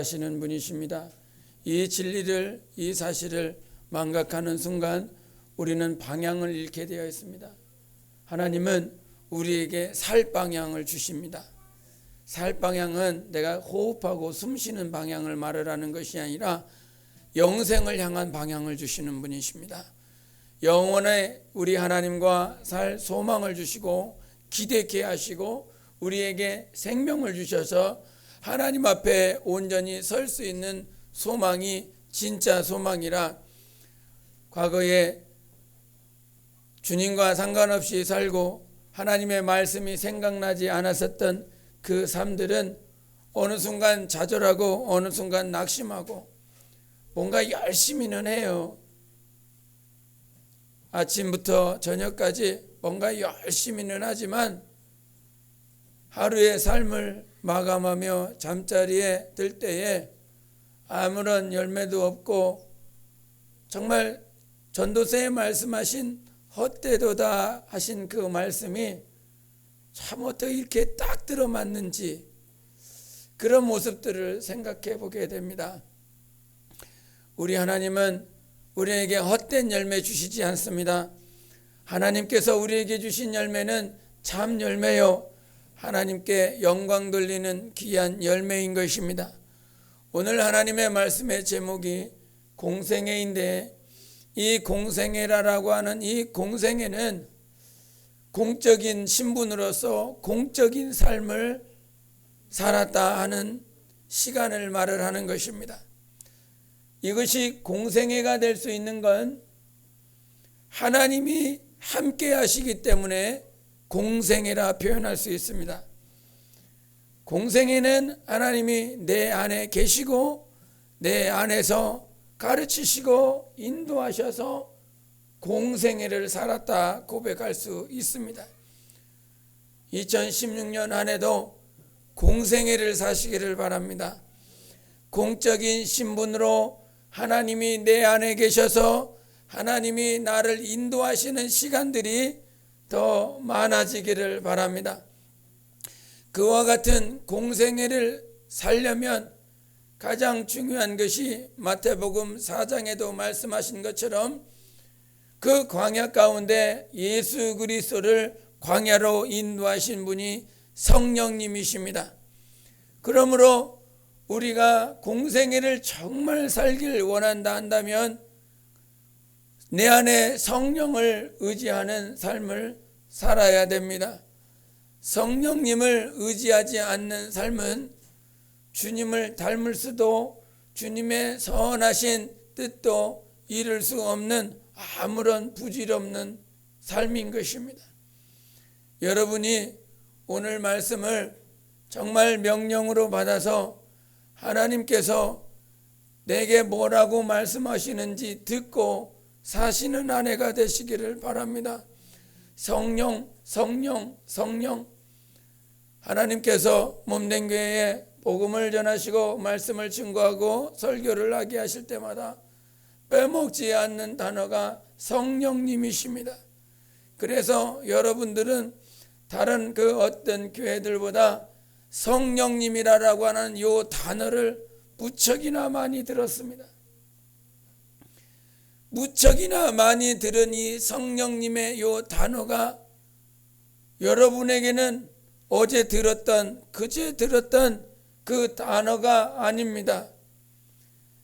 인도하시는 분이십니다. 이 진리를, 이 사실을 망각하는 순간 우리는 방향을 잃게 되어 있습니다. 하나님은 우리에게 살 방향을 주십니다. 살 방향은 내가 호흡하고 숨쉬는 방향을 말하라는 것이 아니라 영생을 향한 방향을 주시는 분이십니다. 영원에 우리 하나님과 살 소망을 주시고 기대케 하시고 우리에게 생명을 주셔서 하나님 앞에 온전히 설 수 있는 소망이 진짜 소망이라, 과거에 주님과 상관없이 살고 하나님의 말씀이 생각나지 않았었던 그 삶들은 어느 순간 좌절하고 어느 순간 낙심하고 뭔가 열심히는 해요. 아침부터 저녁까지 뭔가 열심히는 하지만 하루의 삶을 마감하며 잠자리에 들 때에 아무런 열매도 없고 정말 전도서에 말씀하신 헛되도다 하신 그 말씀이 참 어떻게 이렇게 딱 들어맞는지 그런 모습들을 생각해 보게 됩니다. 우리 하나님은 우리에게 헛된 열매 주시지 않습니다. 하나님께서 우리에게 주신 열매는 참 열매요, 하나님께 영광 돌리는 귀한 열매인 것입니다. 오늘 하나님의 말씀의 제목이 공생애인데, 이 공생애라고 하는 이 공생애는 공적인 신분으로서 공적인 삶을 살았다 하는 시간을 말을 하는 것입니다. 이것이 공생애가 될 수 있는 건 하나님이 함께 하시기 때문에 공생애라 표현할 수 있습니다. 공생애는 하나님이 내 안에 계시고 내 안에서 가르치시고 인도하셔서 공생애를 살았다 고백할 수 있습니다. 2016년 한 해도 공생애를 사시기를 바랍니다. 공적인 신분으로 하나님이 내 안에 계셔서 하나님이 나를 인도하시는 시간들이 더 많아지기를 바랍니다. 그와 같은 공생애를 살려면 가장 중요한 것이 마태복음 4장에도 말씀하신 것처럼 그 광야 가운데 예수 그리스도를 광야로 인도하신 분이 성령님이십니다. 그러므로 우리가 공생애를 정말 살길 원한다 한다면 내 안에 성령을 의지하는 삶을 살아야 됩니다. 성령님을 의지하지 않는 삶은 주님을 닮을 수도 주님의 선하신 뜻도 이룰 수 없는 아무런 부질없는 삶인 것입니다. 여러분이 오늘 말씀을 정말 명령으로 받아서 하나님께서 내게 뭐라고 말씀하시는지 듣고 사시는 한 해가 되시기를 바랍니다. 성령, 성령, 성령. 하나님께서 몸된 교회에 복음을 전하시고 말씀을 증거하고 설교를 하게 하실 때마다 빼먹지 않는 단어가 성령님이십니다. 그래서 여러분들은 다른 그 어떤 교회들보다 성령님이라고 하는 이 단어를 무척이나 많이 들었습니다. 무척이나 많이 들은 이 성령님의 이 단어가 여러분에게는 어제 들었던 그제 들었던 그 단어가 아닙니다.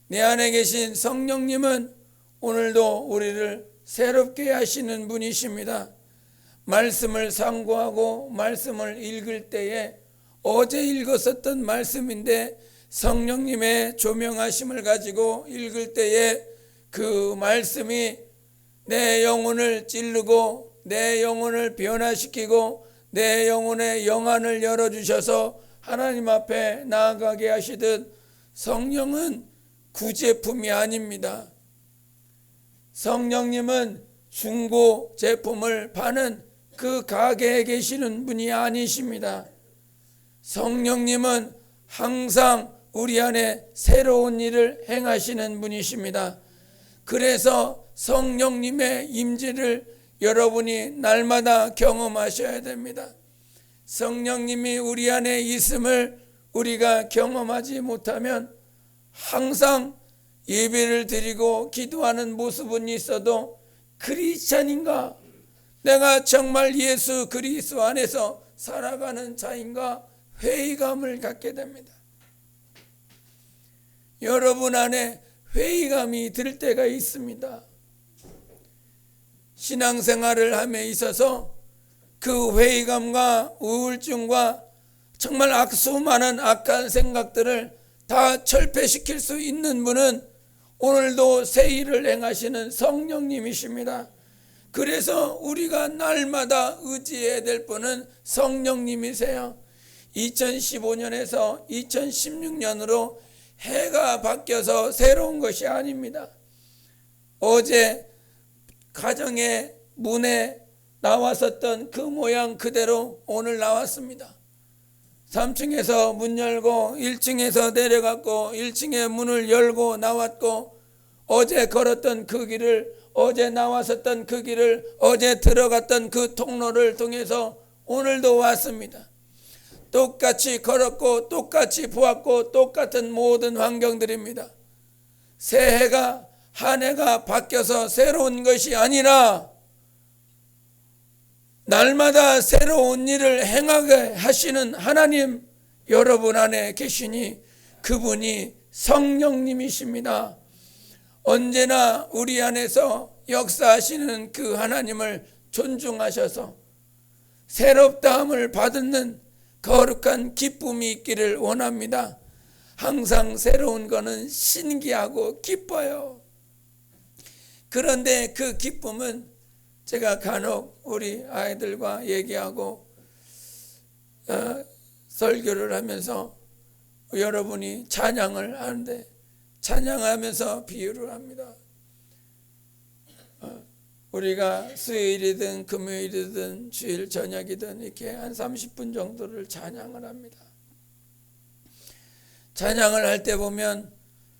내 안에 계신 성령님은 오늘도 우리를 새롭게 하시는 분이십니다. 말씀을 상고하고 말씀을 읽을 때에 어제 읽었었던 말씀인데 성령님의 조명하심을 가지고 읽을 때에 그 말씀이 내 영혼을 찌르고 내 영혼을 변화시키고 내 영혼의 영안을 열어주셔서 하나님 앞에 나아가게 하시듯 성령은 구제품이 아닙니다. 성령님은 중고 제품을 파는 그 가게에 계시는 분이 아니십니다. 성령님은 항상 우리 안에 새로운 일을 행하시는 분이십니다. 그래서 성령님의 임재를 여러분이 날마다 경험하셔야 됩니다. 성령님이 우리 안에 있음을 우리가 경험하지 못하면 항상 예배를 드리고 기도하는 모습은 있어도 크리스찬인가? 내가 정말 예수 그리스도 안에서 살아가는 자인가? 회의감을 갖게 됩니다. 여러분 안에 회의감이 들 때가 있습니다. 신앙생활을 함에 있어서 그 회의감과 우울증과 정말 수많은 악한 생각들을 다 철폐시킬 수 있는 분은 오늘도 새 일을 행하시는 성령님이십니다. 그래서 우리가 날마다 의지해야 될 분은 성령님이세요. 2015년에서 2016년으로 해가 바뀌어서 새로운 것이 아닙니다. 어제 가정의 문에 나왔었던 그 모양 그대로 오늘 나왔습니다. 3층에서 문 열고 1층에서 내려갔고 1층에 문을 열고 나왔고, 어제 걸었던 그 길을, 어제 나왔었던 그 길을, 어제 들어갔던 그 통로를 통해서 오늘도 왔습니다. 똑같이 걸었고 똑같이 보았고 똑같은 모든 환경들입니다. 새해가 한 해가 바뀌어서 새로운 것이 아니라 날마다 새로운 일을 행하게 하시는 하나님, 여러분 안에 계시니 그분이 성령님이십니다. 언제나 우리 안에서 역사하시는 그 하나님을 존중하셔서 새롭다함을 받는 거룩한 기쁨이 있기를 원합니다. 항상 새로운 것은 신기하고 기뻐요. 그런데 그 기쁨은 제가 간혹 우리 아이들과 얘기하고 설교를 하면서 여러분이 찬양을 하는데 찬양하면서 비유를 합니다. 우리가 수요일이든 금요일이든 주일 저녁이든 이렇게 한 30분 정도를 찬양을 합니다. 찬양을 할 때 보면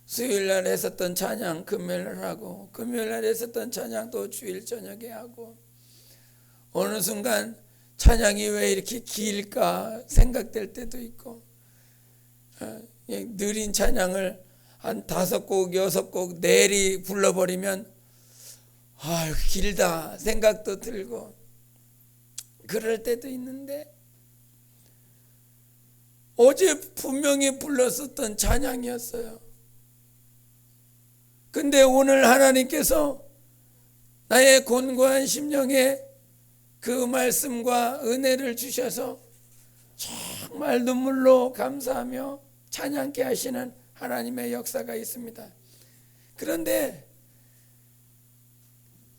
수요일날 했었던 찬양 금요일날 하고, 금요일날 했었던 찬양 또 주일 저녁에 하고, 어느 순간 찬양이 왜 이렇게 길까 생각될 때도 있고, 느린 찬양을 한 5곡 6곡 내리 불러버리면 아유 길다 생각도 들고 그럴 때도 있는데, 어제 분명히 불렀었던 찬양이었어요. 근데 오늘 하나님께서 나의 곤고한 심령에 그 말씀과 은혜를 주셔서 정말 눈물로 감사하며 찬양케 하시는 하나님의 역사가 있습니다. 그런데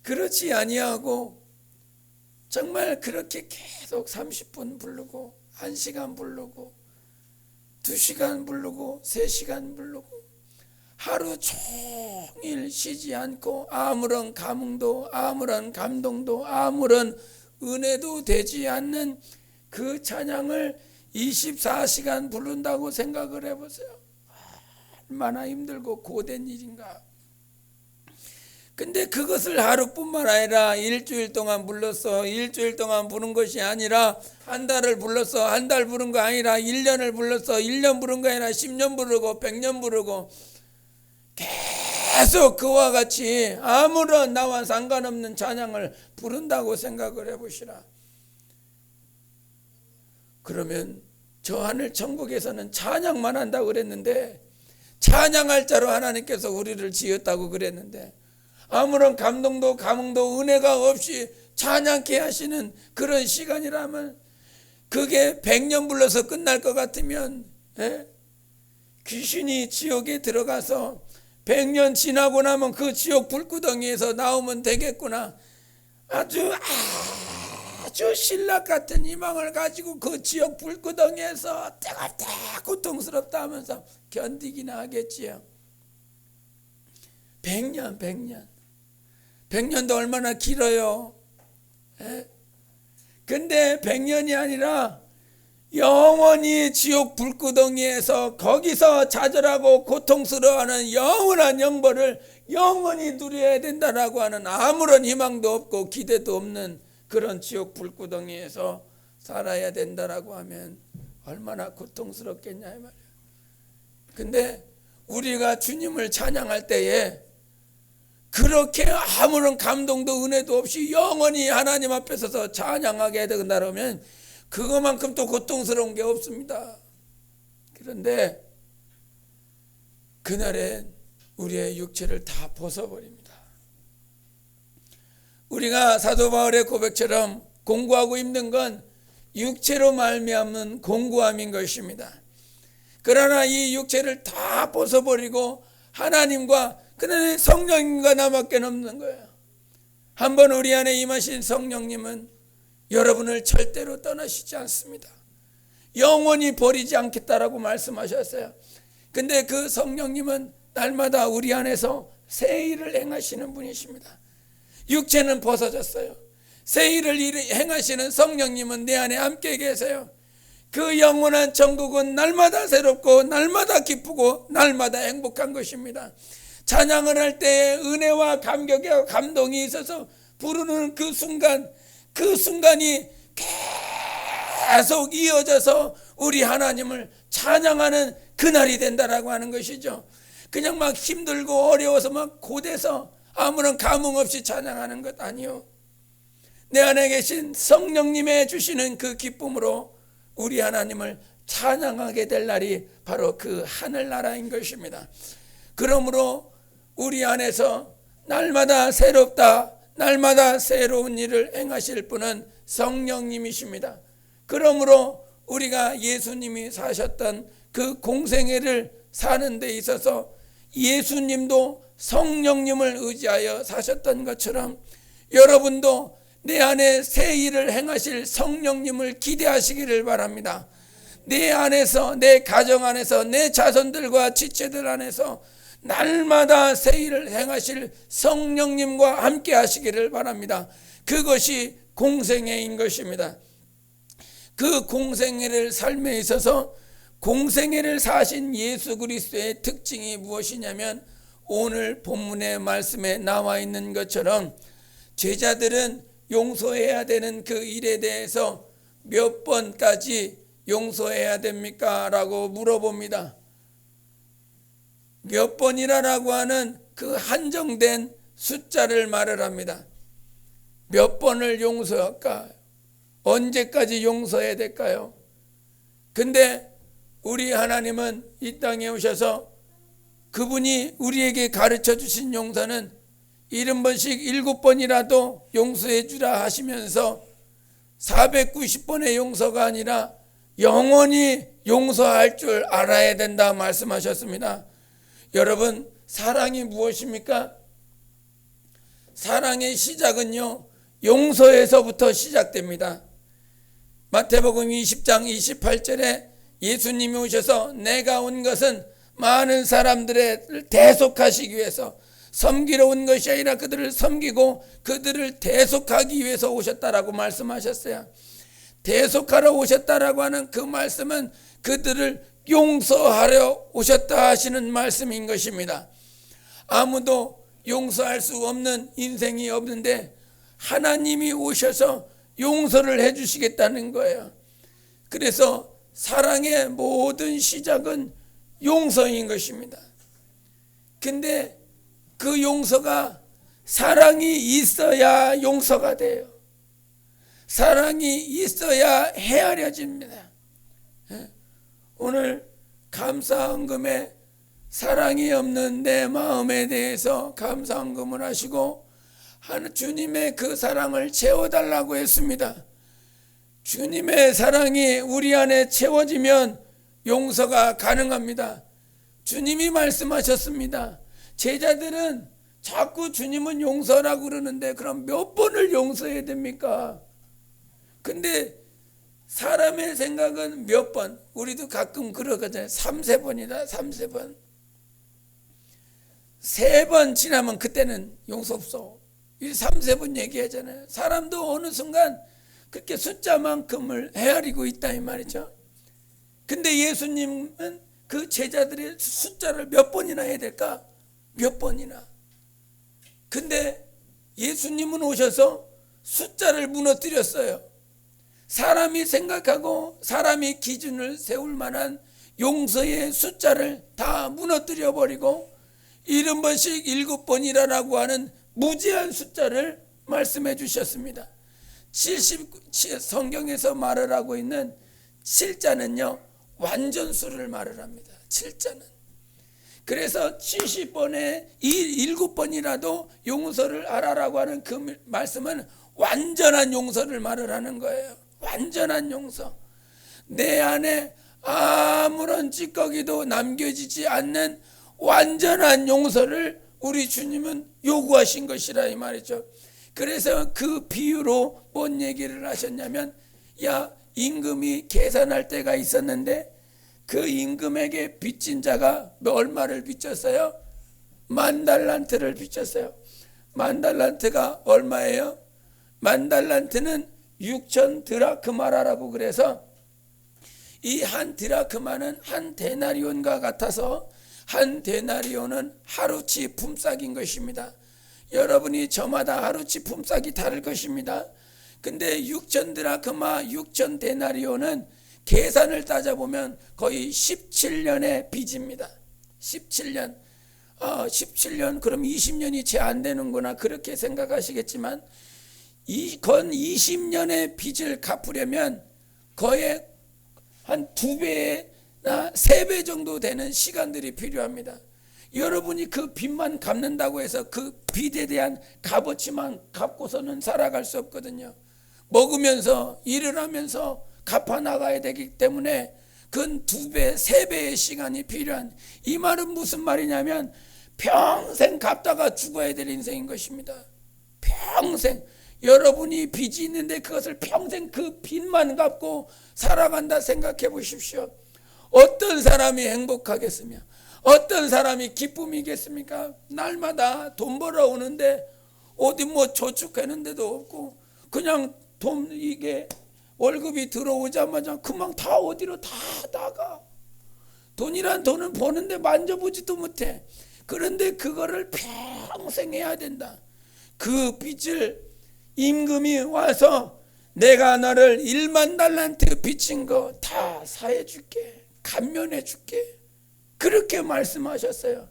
그렇지 아니하고 정말 그렇게 계속 30분 부르고 1시간 부르고 2시간 부르고 3시간 부르고 하루 종일 쉬지 않고 아무런 감흥도 아무런 감동도 아무런 은혜도 되지 않는 그 찬양을 24시간 부른다고 생각을 해보세요. 얼마나 힘들고 고된 일인가. 근데 그것을 하루뿐만 아니라 일주일 동안 불렀어. 일주일 동안 부른 것이 아니라 한 달을 불렀어. 한 달 부른 거 아니라 1년을 불렀어. 1년 부른 거 아니라 10년 부르고 100년 부르고 계속 그와 같이 아무런 나와 상관없는 찬양을 부른다고 생각을 해보시라. 그러면 저 하늘 천국에서는 찬양만 한다고 그랬는데, 찬양할 자로 하나님께서 우리를 지었다고 그랬는데, 아무런 감동도 감흥도 은혜가 없이 찬양케 하시는 그런 시간이라면 그게 100년 불러서 끝날 것 같으면 귀신이 지옥에 들어가서 100년 지나고 나면 그 지옥 불구덩이에서 나오면 되겠구나. 아주 신락 같은 희망을 가지고 그 지옥 불구덩이에서 뜨겁다 고통스럽다 하면서 견디기나 하겠지요. 100년도 얼마나 길어요. 근데 100년이 아니라 영원히 지옥 불구덩이에서 거기서 좌절하고 고통스러워하는 영원한 영벌을 영원히 누려야 된다라고 하는 아무런 희망도 없고 기대도 없는 그런 지옥 불구덩이에서 살아야 된다라고 하면 얼마나 고통스럽겠냐 이 말이에요. 근데 우리가 주님을 찬양할 때에 그렇게 아무런 감동도 은혜도 없이 영원히 하나님 앞에 서서 찬양하게 된다면 그것만큼 또 고통스러운 게 없습니다. 그런데 그날엔 우리의 육체를 다 벗어버립니다. 우리가 사도 바울의 고백처럼 공고하고 힘든 건 육체로 말미암은 공고함인 것입니다. 그러나 이 육체를 다 벗어버리고 하나님과 그날의 성령님과 나밖에 없는 거예요. 한번 우리 안에 임하신 성령님은 여러분을 절대로 떠나시지 않습니다. 영원히 버리지 않겠다라고 말씀하셨어요. 근데 그 성령님은 날마다 우리 안에서 새 일을 행하시는 분이십니다. 육체는 벗어졌어요. 새 일을 행하시는 성령님은 내 안에 함께 계세요. 그 영원한 천국은 날마다 새롭고 날마다 기쁘고 날마다 행복한 것입니다. 찬양을 할 때에 은혜와 감격과 감동이 있어서 부르는 그 순간이 계속 이어져서 우리 하나님을 찬양하는 그날이 된다라고 하는 것이죠. 그냥 막 힘들고 어려워서 막 고돼서 아무런 감흥 없이 찬양하는 것 아니요. 내 안에 계신 성령님의 주시는 그 기쁨으로 우리 하나님을 찬양하게 될 날이 바로 그 하늘나라인 것입니다. 그러므로 우리 안에서 날마다 새롭다, 날마다 새로운 일을 행하실 분은 성령님이십니다. 그러므로 우리가 예수님이 사셨던 그 공생애를 사는 데 있어서 예수님도 성령님을 의지하여 사셨던 것처럼 여러분도 내 안에 새 일을 행하실 성령님을 기대하시기를 바랍니다. 내 안에서, 내 가정 안에서, 내 자손들과 지체들 안에서 날마다 새 일을 행하실 성령님과 함께 하시기를 바랍니다. 그것이 공생애인 것입니다. 그 공생애를 삶에 있어서 공생애를 사신 예수 그리스도의 특징이 무엇이냐면 오늘 본문의 말씀에 나와 있는 것처럼 제자들은 용서해야 되는 그 일에 대해서 몇 번까지 용서해야 됩니까? 라고 물어봅니다. 몇 번이라고 하는 그 한정된 숫자를 말을 합니다. 몇 번을 용서할까? 언제까지 용서해야 될까요? 근데 우리 하나님은 이 땅에 오셔서 그분이 우리에게 가르쳐 주신 용서는 70번씩 7번이라도 용서해 주라 하시면서 490번의 용서가 아니라 영원히 용서할 줄 알아야 된다 말씀하셨습니다. 여러분, 사랑이 무엇입니까? 사랑의 시작은요, 용서에서부터 시작됩니다. 마태복음 20장 28절에 예수님이 오셔서 내가 온 것은 많은 사람들을 대속하시기 위해서 섬기러 온 것이 아니라 그들을 섬기고 그들을 대속하기 위해서 오셨다라고 말씀하셨어요. 대속하러 오셨다라고 하는 그 말씀은 그들을 용서하려 오셨다 하시는 말씀인 것입니다. 아무도 용서할 수 없는 인생이 없는데 하나님이 오셔서 용서를 해주시겠다는 거예요. 그래서 사랑의 모든 시작은 용서인 것입니다. 근데 그 용서가 사랑이 있어야 용서가 돼요. 사랑이 있어야 헤아려집니다. 오늘 감사헌금에 사랑이 없는 내 마음에 대해서 감사헌금을 하시고 주님의 그 사랑을 채워달라고 했습니다. 주님의 사랑이 우리 안에 채워지면 용서가 가능합니다. 주님이 말씀하셨습니다. 제자들은 자꾸 주님은 용서라고 그러는데 그럼 몇 번을 용서해야 됩니까? 근데 사람의 생각은 몇 번, 우리도 가끔 그러거든요. 3-4번이다 3-4번. 3번 지나면 그때는 용서 없어. 3-4번 얘기하잖아요. 사람도 어느 순간 그렇게 숫자만큼을 헤아리고 있다 이 말이죠. 근데 예수님은 그 제자들의 숫자를 몇 번이나 해야 될까? 몇 번이나. 근데 예수님은 오셔서 숫자를 무너뜨렸어요. 사람이 생각하고 사람이 기준을 세울 만한 용서의 숫자를 다 무너뜨려 버리고 70번씩 7번이라고 하는 무제한 숫자를 말씀해 주셨습니다. 70 성경에서 말을 하고 있는 7자는요 완전수를 말을 합니다. 7자는. 그래서 70번에 7번이라도 용서를 하라라고 하는 그 말씀은 완전한 용서를 말을 하는 거예요. 완전한 용서. 내 안에 아무런 찌꺼기도 남겨지지 않는 완전한 용서를 우리 주님은 요구하신 것이라 이 말이죠. 그래서 그 비유로 뭔 얘기를 하셨냐면, 야, 임금이 계산할 때가 있었는데 그 임금에게 빚진 자가 얼마를 빚졌어요? 10,000달란트를 빚졌어요. 10,000달란트가 얼마예요? 10,000달란트는 6,000드라크마라고 그래서 이 한 드라크마는 한 데나리온과 같아서 한 데나리온은 하루치 품삯인 것입니다. 여러분이 저마다 하루치 품삯이 다를 것입니다. 근데 6,000드라크마 6,000데나리온은 계산을 따져보면 거의 17년의 빚입니다. 17년. 17년 그럼 20년이 채 안 되는구나 그렇게 생각하시겠지만 건 20년의 빚을 갚으려면 거의 한 2배나 3배 정도 되는 시간들이 필요합니다. 여러분이 그 빚만 갚는다고 해서 그 빚에 대한 값어치만 갚고서는 살아갈 수 없거든요. 먹으면서 일을 하면서 갚아 나가야 되기 때문에 그건 2배, 3배의 시간이 필요한, 이 말은 무슨 말이냐면 평생 갚다가 죽어야 될 인생인 것입니다. 평생. 여러분이 빚이 있는데 그것을 평생 그 빚만 갚고 살아간다 생각해 보십시오. 어떤 사람이 행복하겠으며 어떤 사람이 기쁨이겠습니까? 날마다 돈 벌어오는데 어디 뭐 저축하는 데도 없고 그냥 돈 이게 월급이 들어오자마자 그만 다 어디로 다 나가. 돈이란 돈은 버는데 만져보지도 못해. 그런데 그거를 평생 해야 된다. 그 빚을 임금이 와서 내가 너를 10,000달란트 빚진 거 다 사해 줄게, 감면해 줄게, 그렇게 말씀하셨어요.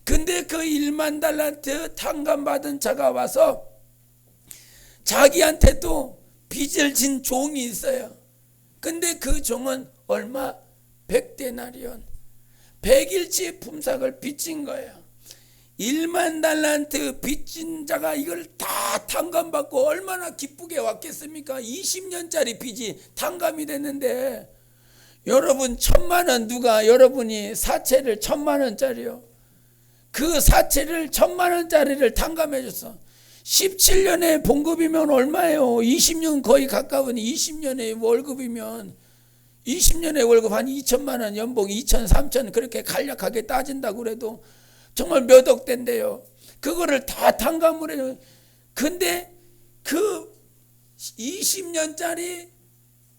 근데 그 10,000달란트 탕감받은 자가 와서 자기한테도 빚을 진 종이 있어요. 근데 그 종은 얼마? 100데나리온, 100일치 품삯을 빚진 거예요. 10,000달란트 빚진 자가 이걸 다 탕감받고 얼마나 기쁘게 왔겠습니까? 20년짜리 빚이 탕감이 됐는데, 여러분 1,000,000원 누가 여러분이 사채를 1,000,000원짜리요. 그 사채를 1,000,000원짜리를 탕감해 줬어. 17년의 봉급이면 얼마예요? 20년 거의 가까운 20년의 월급이면 20년의 월급 한 2,000,000원 연봉 2,000, 3,000 그렇게 간략하게 따진다고 그래도 정말 몇 억대인데요. 그거를 다 탕감을 해요. 근데 그 20년짜리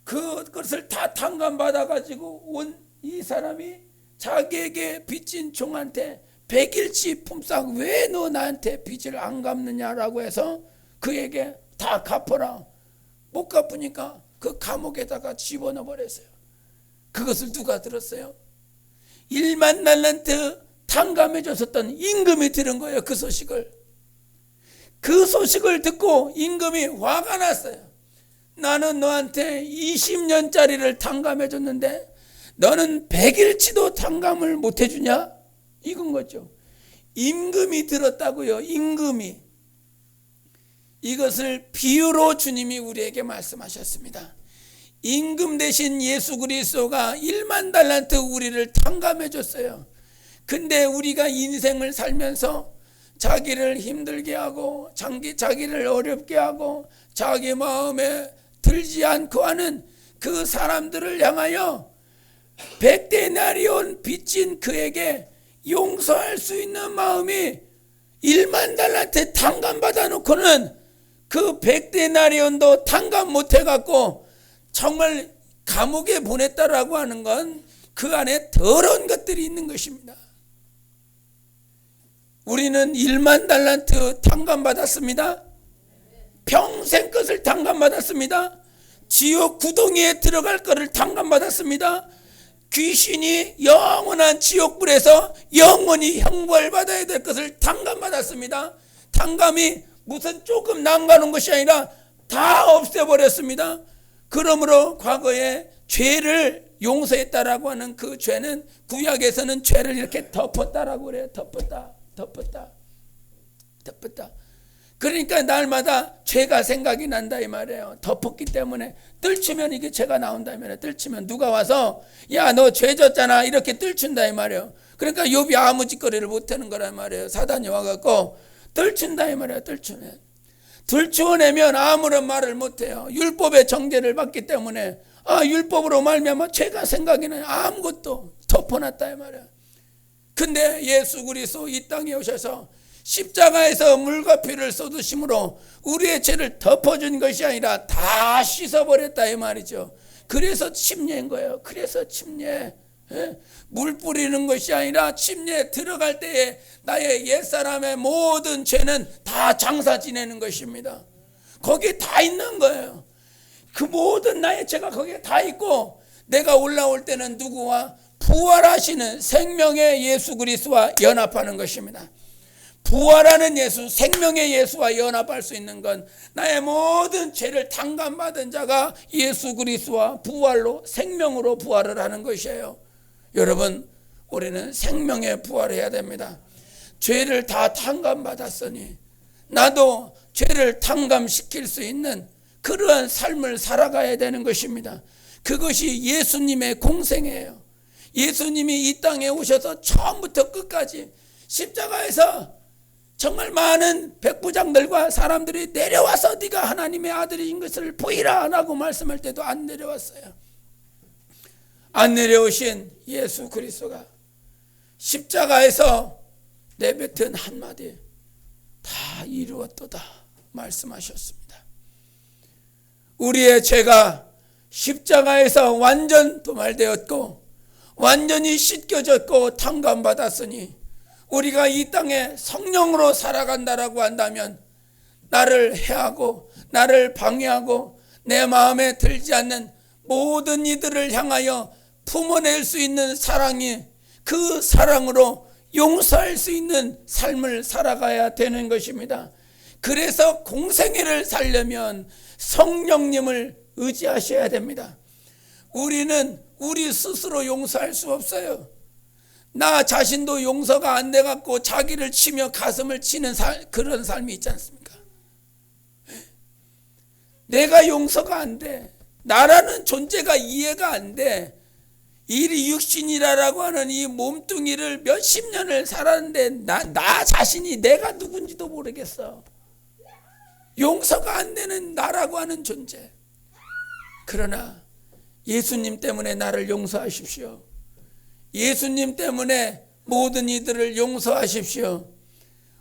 그것을 다 탕감받아가지고 온 이 사람이 자기에게 빚진 종한테 100일치 품삯 왜 너 나한테 빚을 안 갚느냐라고 해서 그에게 다 갚아라. 못 갚으니까 그 감옥에다가 집어넣어 버렸어요. 그것을 누가 들었어요? 10,000달란트 탕감해 줬었던 임금이 들은 거예요. 그 소식을. 그 소식을 듣고 임금이 화가 났어요. 나는 너한테 20년짜리를 탕감해 줬는데 너는 100일치도 탕감을 못 해주냐? 이건 거죠. 임금이 들었다고요. 임금이. 이것을 비유로 주님이 우리에게 말씀하셨습니다. 임금 대신 예수 그리스도가 10,000달란트 우리를 탕감해 줬어요. 근데 우리가 인생을 살면서 자기를 힘들게 하고 자기를 어렵게 하고 자기 마음에 들지 않고 하는 그 사람들을 향하여 100데나리온 빚진 그에게 용서할 수 있는 마음이 10,000달란트 탕감받아 놓고는 그 100데나리온도 탕감 못해갖고 정말 감옥에 보냈다라고 하는 건 그 안에 더러운 것들이 있는 것입니다. 우리는 10,000달란트 탕감받았습니다. 평생 것을 탕감받았습니다. 지옥 구덩이에 들어갈 것을 탕감받았습니다. 귀신이 영원한 지옥불에서 영원히 형벌받아야 될 것을 탕감받았습니다. 탕감이 무슨 조금 남가는 것이 아니라 다 없애버렸습니다. 그러므로 과거에 죄를 용서했다라고 하는 그 죄는 구약에서는 죄를 이렇게 덮었다라고 그래요. 덮었다. 그러니까 날마다 죄가 생각이 난다 이 말이에요. 덮었기 때문에. 뜰치면 이게 죄가 나온다 이 말이에요. 뜰치면 누가 와서 야 너 죄 졌잖아 이렇게 뜰친다 이 말이에요. 그러니까 욥이 아무 짓거리를 못하는 거란 말이에요. 사단이 와갖고 뜰친다 이 말이에요. 들추어내면 아무런 말을 못해요. 율법의 정죄를 받기 때문에 율법으로 말미암아 죄가 생각이 나요. 아무것도 덮어놨다 이 말이에요. 근데 예수 그리스도 이 땅에 오셔서 십자가에서 물과 피를 쏟으심으로 우리의 죄를 덮어준 것이 아니라 다 씻어버렸다 이 말이죠. 그래서 침례인 거예요. 그래서 침례. 물 뿌리는 것이 아니라 침례에 들어갈 때에 나의 옛사람의 모든 죄는 다 장사 지내는 것입니다. 거기에 다 있는 거예요. 그 모든 나의 죄가 거기에 다 있고 내가 올라올 때는 누구와 부활하시는 생명의 예수 그리스도와 연합하는 것입니다. 부활하는 예수, 생명의 예수와 연합할 수 있는 건 나의 모든 죄를 탕감받은 자가 예수 그리스도와 부활로 생명으로 부활을 하는 것이에요. 여러분, 우리는 생명에 부활해야 됩니다. 죄를 다 탕감받았으니 나도 죄를 탕감시킬 수 있는 그러한 삶을 살아가야 되는 것입니다. 그것이 예수님의 공생이에요. 예수님이 이 땅에 오셔서 처음부터 끝까지 십자가에서 정말 많은 백부장들과 사람들이 내려와서 네가 하나님의 아들인 것을 보이라 안 하고 말씀할 때도 안 내려왔어요. 안 내려오신 예수 그리스도가 십자가에서 내뱉은 한마디 다 이루었도다 말씀하셨습니다. 우리의 죄가 십자가에서 완전 도말되었고 완전히 씻겨졌고 탕감받았으니 우리가 이 땅에 성령으로 살아간다라고 한다면 나를 해하고 나를 방해하고 내 마음에 들지 않는 모든 이들을 향하여 품어낼 수 있는 사랑이 그 사랑으로 용서할 수 있는 삶을 살아가야 되는 것입니다. 그래서 공생애를 살려면 성령님을 의지하셔야 됩니다. 우리는 우리 스스로 용서할 수 없어요. 나 자신도 용서가 안 돼갖고 자기를 치며 가슴을 치는 그런 삶이 있지 않습니까? 내가 용서가 안 돼. 나라는 존재가 이해가 안 돼. 이 육신이라고 하는 이 몸뚱이를 몇십 년을 살았는데 나 자신이 내가 누군지도 모르겠어. 용서가 안 되는 나라고 하는 존재. 그러나 예수님 때문에 나를 용서하십시오. 예수님 때문에 모든 이들을 용서하십시오.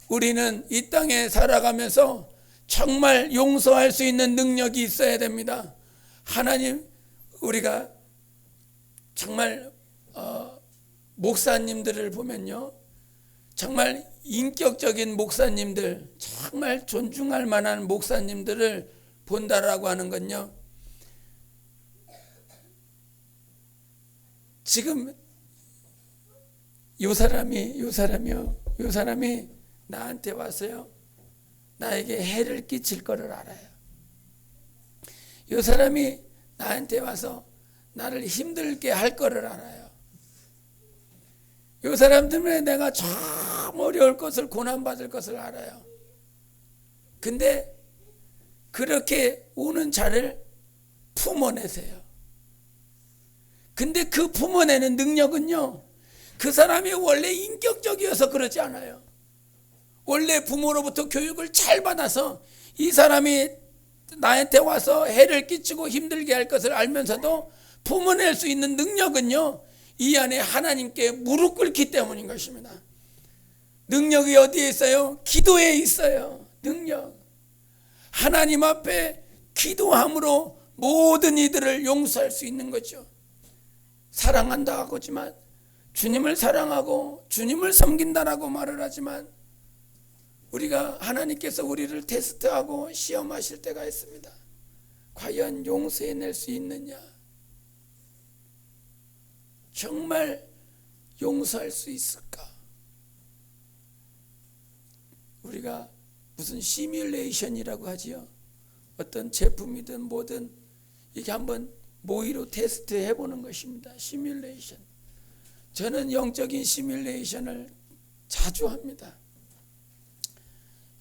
우리는 이 땅에 살아가면서 정말 용서할 수 있는 능력이 있어야 됩니다. 하나님, 우리가 정말 목사님들을 보면요, 정말 인격적인 목사님들, 정말 존중할 만한 목사님들을 본다라고 하는 건요, 지금 요 사람이 나한테 와서요, 나에게 해를 끼칠 거를 알아요. 요 사람이 나한테 와서 나를 힘들게 할 거를 알아요. 요 사람 때문에 내가 참 어려울 것을, 고난받을 것을 알아요. 근데 그렇게 오는 자를 품어내세요. 근데 그 품어내는 능력은요, 그 사람이 원래 인격적이어서 그러지 않아요. 원래 부모로부터 교육을 잘 받아서 이 사람이 나한테 와서 해를 끼치고 힘들게 할 것을 알면서도 품어낼 수 있는 능력은요, 이 안에 하나님께 무릎 꿇기 때문인 것입니다. 능력이 어디에 있어요? 기도에 있어요. 능력. 하나님 앞에 기도함으로 모든 이들을 용서할 수 있는 거죠. 사랑한다 하고지만, 주님을 사랑하고 주님을 섬긴다라고 말을 하지만, 우리가 하나님께서 우리를 테스트하고 시험하실 때가 있습니다. 과연 용서해낼 수 있느냐? 정말 용서할 수 있을까? 우리가 무슨 시뮬레이션이라고 하지요. 어떤 제품이든 뭐든 이게 한번 모의로 테스트 해보는 것입니다. 시뮬레이션. 저는 영적인 시뮬레이션을 자주 합니다.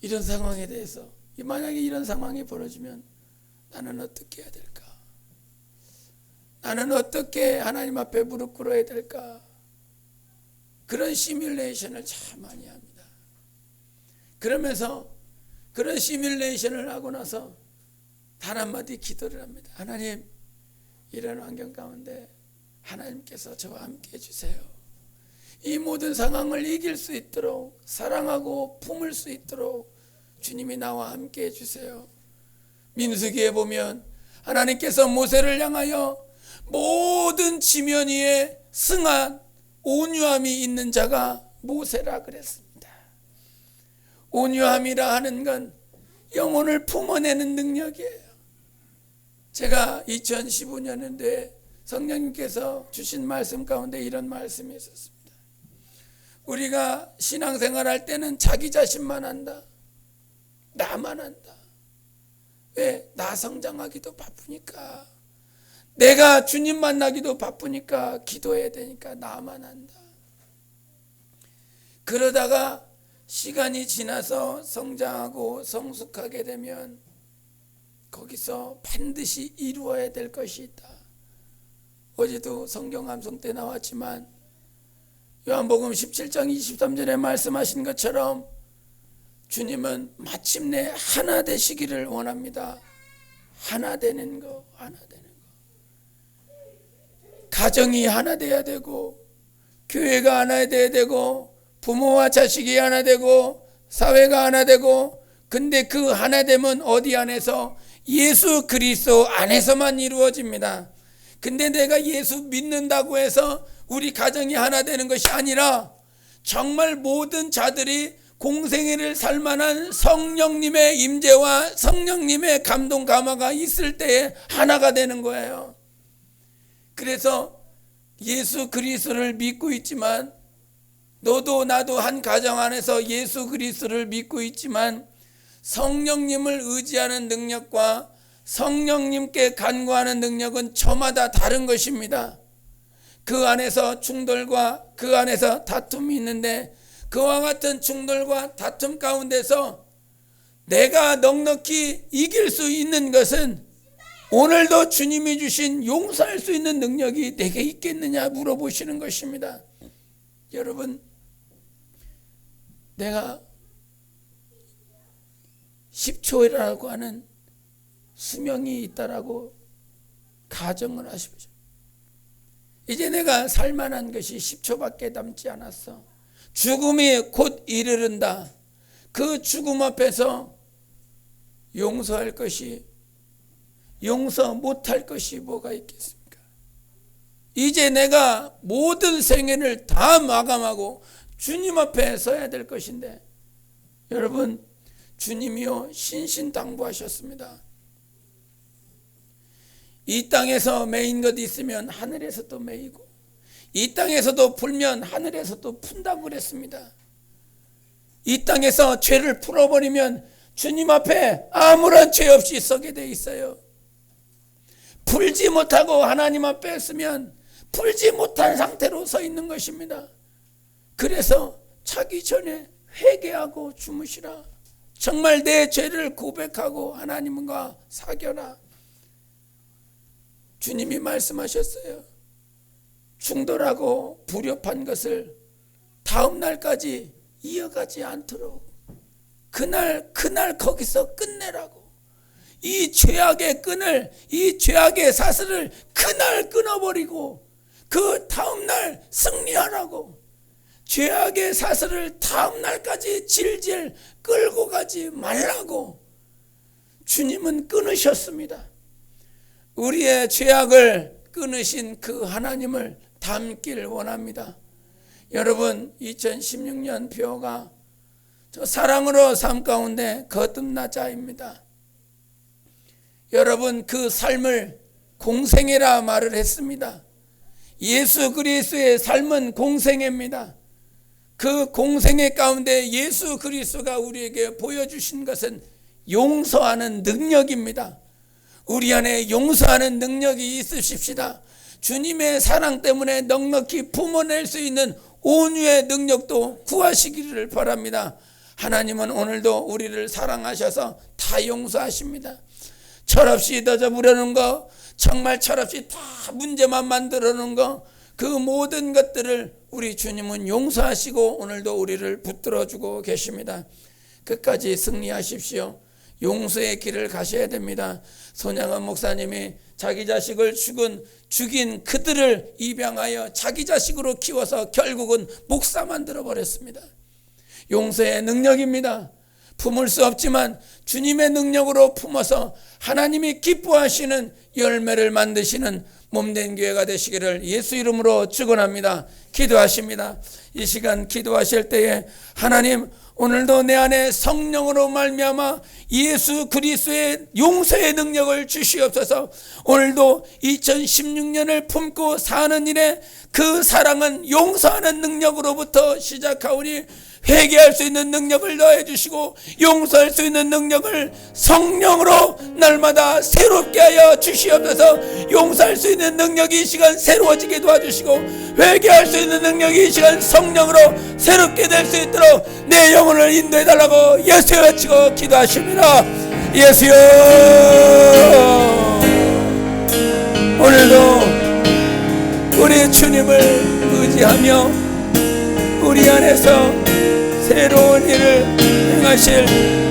이런 상황에 대해서 만약에 이런 상황이 벌어지면 나는 어떻게 해야 될까? 나는 어떻게 하나님 앞에 무릎 꿇어야 될까? 그런 시뮬레이션을 참 많이 합니다. 그러면서 그런 시뮬레이션을 하고 나서 단 한마디 기도를 합니다. 하나님, 이런 환경 가운데 하나님께서 저와 함께 해주세요. 이 모든 상황을 이길 수 있도록, 사랑하고 품을 수 있도록 주님이 나와 함께 해주세요. 민수기에 보면 하나님께서 모세를 향하여 모든 지면 위에 승한 온유함이 있는 자가 모세라 그랬습니다. 온유함이라 하는 건 영혼을 품어내는 능력이에요. 제가 2015년도에 성령님께서 주신 말씀 가운데 이런 말씀이 있었습니다. 우리가 신앙생활 할 때는 자기 자신만 한다. 나만 한다. 왜? 나 성장하기도 바쁘니까. 내가 주님 만나기도 바쁘니까, 기도해야 되니까 나만 한다. 그러다가 시간이 지나서 성장하고 성숙하게 되면 거기서 반드시 이루어야 될 것이 있다. 어제도 성경 암송 때 나왔지만 요한복음 17장 23절에 말씀하신 것처럼 주님은 마침내 하나 되시기를 원합니다. 하나 되는 거, 하나 되는 거. 가정이 하나 돼야 되고, 교회가 하나 돼야 되고, 부모와 자식이 하나 되고, 사회가 하나 되고, 근데 그 하나 됨은 어디 안에서? 예수 그리스도 안에서만 이루어집니다. 근데 내가 예수 믿는다고 해서 우리 가정이 하나 되는 것이 아니라 정말 모든 자들이 공생애를 살 만한 성령님의 임재와 성령님의 감동 감화가 있을 때에 하나가 되는 거예요. 그래서 예수 그리스도를 믿고 있지만, 너도 나도 한 가정 안에서 예수 그리스도를 믿고 있지만 성령님을 의지하는 능력과 성령님께 간구하는 능력은 저마다 다른 것입니다. 그 안에서 충돌과 그 안에서 다툼이 있는데, 그와 같은 충돌과 다툼 가운데서 내가 넉넉히 이길 수 있는 것은 오늘도 주님이 주신 용서할 수 있는 능력이 내게 있겠느냐 물어보시는 것입니다. 여러분, 내가 10초라고 하는 수명이 있다라고 가정을 하십시오. 이제 내가 살만한 것이 10초밖에 남지 않았어. 죽음이 곧 이르른다. 그 죽음 앞에서 용서할 것이, 용서 못할 것이 뭐가 있겠습니까? 이제 내가 모든 생애를 다 마감하고 주님 앞에 서야 될 것인데, 여러분, 주님이요 신신당부하셨습니다. 이 땅에서 매인 것 있으면 하늘에서도 매이고, 이 땅에서도 풀면 하늘에서도 푼다고 그랬습니다. 이 땅에서 죄를 풀어버리면 주님 앞에 아무런 죄 없이 서게 돼 있어요. 풀지 못하고 하나님 앞에 있으면 풀지 못한 상태로 서 있는 것입니다. 그래서 자기 전에 회개하고 주무시라. 정말 내 죄를 고백하고 하나님과 사겨라. 주님이 말씀하셨어요. 충돌하고 불협한 것을 다음 날까지 이어가지 않도록 그날 거기서 끝내라고. 이 죄악의 끈을, 이 죄악의 사슬을 그날 끊어버리고 그 다음 날 승리하라고. 죄악의 사슬을 다음 날까지 질질 끌고 가지 말라고 주님은 끊으셨습니다. 우리의 죄악을 끊으신 그 하나님을 닮기를 원합니다. 여러분, 2016년 표가 저 사랑으로 삶 가운데 거듭나 자입니다. 여러분, 그 삶을 공생애라 말을 했습니다. 예수 그리스도의 삶은 공생애입니다. 그 공생애 가운데 예수 그리스도가 우리에게 보여주신 것은 용서하는 능력입니다. 우리 안에 용서하는 능력이 있으십시다. 주님의 사랑 때문에 넉넉히 품어낼 수 있는 온유의 능력도 구하시기를 바랍니다. 하나님은 오늘도 우리를 사랑하셔서 다 용서하십니다. 철없이 더접으려는 거, 정말 철없이 다 문제만 만들어 놓은 거, 그 모든 것들을 우리 주님은 용서하시고 오늘도 우리를 붙들어주고 계십니다. 끝까지 승리하십시오. 용서의 길을 가셔야 됩니다. 손양원 목사님이 자기 자식을 죽인 그들을 입양하여 자기 자식으로 키워서 결국은 목사 만들어 버렸습니다. 용서의 능력입니다. 품을 수 없지만 주님의 능력으로 품어서 하나님이 기뻐하시는 열매를 만드시는 몸된 교회가 되시기를 예수 이름으로 축원합니다. 기도하십니다. 이 시간 기도하실 때에 하나님, 오늘도 내 안에 성령으로 말미암아 예수 그리스도의 용서의 능력을 주시옵소서. 오늘도 2016년을 품고 사는 일에 그 사랑은 용서하는 능력으로부터 시작하오니 회개할 수 있는 능력을 더해 주시고 용서할 수 있는 능력을 성령으로 날마다 새롭게 하여 주시옵소서. 용서할 수 있는 능력이 이 시간 새로워지게 도와주시고 회개할 수 있는 능력이 이 시간 성령으로 새롭게 될 수 있도록 내 영혼을 인도해 달라고 예수여 외치고 기도하십니다. 예수여, 오늘도 우리 주님을 의지하며 우리 안에서 새로운 일을 행하실